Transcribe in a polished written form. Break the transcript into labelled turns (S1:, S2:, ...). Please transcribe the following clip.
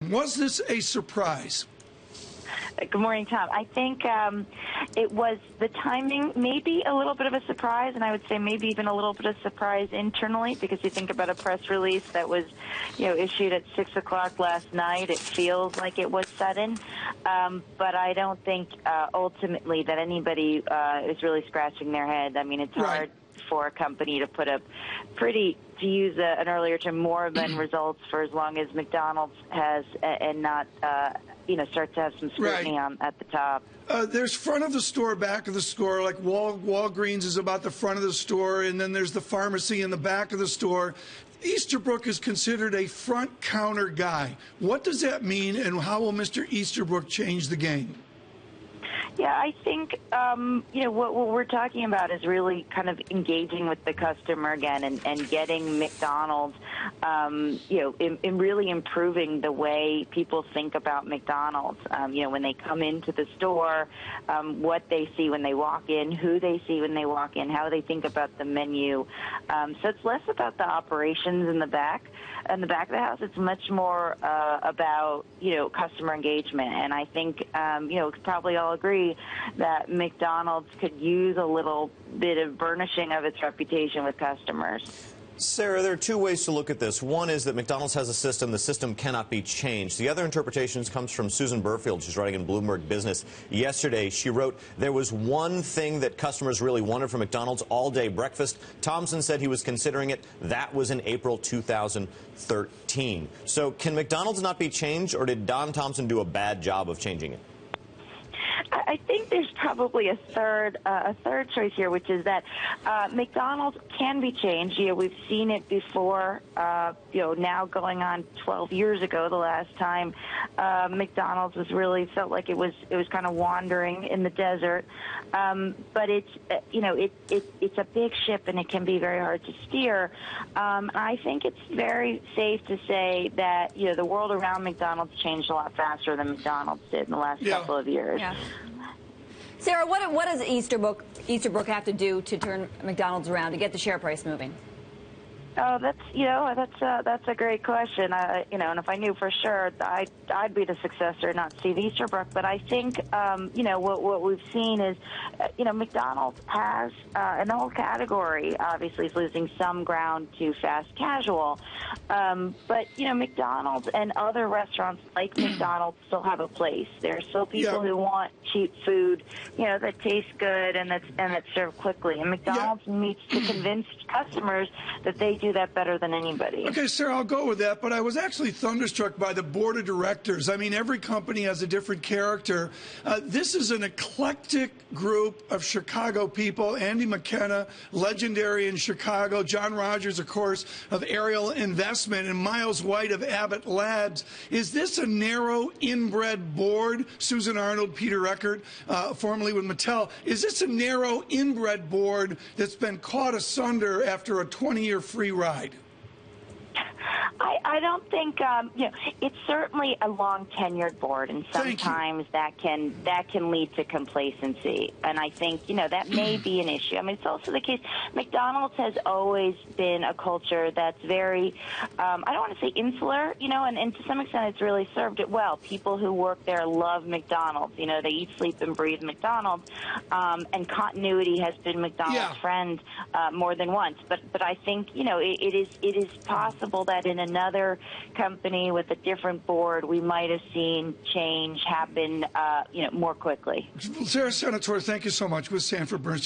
S1: them. Was this a surprise?
S2: Good morning, Tom. I think it was the timing, maybe a little bit of a surprise, and I would say maybe even a little bit of surprise internally, because you think about a press release that was, issued at 6 o'clock last night. It feels like it was sudden, but I don't think ultimately that anybody is really scratching their head. I mean, it's hard for a company to put up pretty, to use an earlier term, moribund results for as long as McDonald's has, and not start to have some scrutiny at the top.
S1: There's front of the store, back of the store, like Walgreens is about the front of the store, and then there's the pharmacy in the back of the store. Easterbrook is considered a front counter guy. What does that mean, and how will Mr. Easterbrook change the game?
S2: Yeah, I think, what we're talking about is really kind of engaging with the customer again and getting McDonald's, in really improving the way people think about McDonald's. When they come into the store, what they see when they walk in, who they see when they walk in, how they think about the menu. So it's less about the operations in the back of the house. It's much more about, customer engagement. And I think, we could probably all agree that McDonald's could use a little bit of burnishing of its reputation with customers.
S3: Sara, there are two ways to look at this. One is that McDonald's has a system. The system cannot be changed. The other interpretation comes from Susan Burfield. She's writing in Bloomberg Business. Yesterday, she wrote, there was one thing that customers really wanted from McDonald's, all-day breakfast. Thompson said he was considering it. That was in April 2013. So can McDonald's not be changed, or did Don Thompson do a bad job of changing it?
S2: I think there's probably a third choice here, which is that McDonald's can be changed. We've seen it before. Now going on 12 years ago, the last time McDonald's was really felt like it was kind of wandering in the desert. But it's it's a big ship, and it can be very hard to steer. I think it's very safe to say that the world around McDonald's changed a lot faster than McDonald's did in the last couple of years.
S4: Yeah. Sara, what does Easterbrook have to do to turn McDonald's around, to get the share price moving?
S2: Oh, that's a great question. And if I knew for sure, I'd be the successor, not Steve Easterbrook. But I think what we've seen is McDonald's has and the whole category obviously is losing some ground to fast casual. But McDonald's and other restaurants like McDonald's still have a place. There are still people who want cheap food, that tastes good and that's served quickly. And McDonald's needs to convince customers that they do that better than anybody.
S1: Okay, Sara, I'll go with that, but I was actually thunderstruck by the board of directors. I mean, every company has a different character. This is an eclectic group of Chicago people. Andy McKenna, legendary in Chicago. John Rogers, of course, of Ariel Investment, and Miles White of Abbott Labs. Is this a narrow, inbred board? Susan Arnold, Peter Eckert, formerly with Mattel. Is this a narrow, inbred board that's been caught asunder after a 20-year free ride?
S2: I don't think it's certainly a long tenured board, and sometimes that can lead to complacency. And I think that may be an issue. I mean, it's also the case. McDonald's has always been a culture that's very I don't want to say insular, and to some extent it's really served it well. People who work there love McDonald's. They eat, sleep, and breathe McDonald's, and continuity has been McDonald's' friend more than once. But I think it is possible that in another company with a different board, we might have seen change happen, more quickly.
S1: Sara Senatore, thank you so much, with Sanford Bernstein.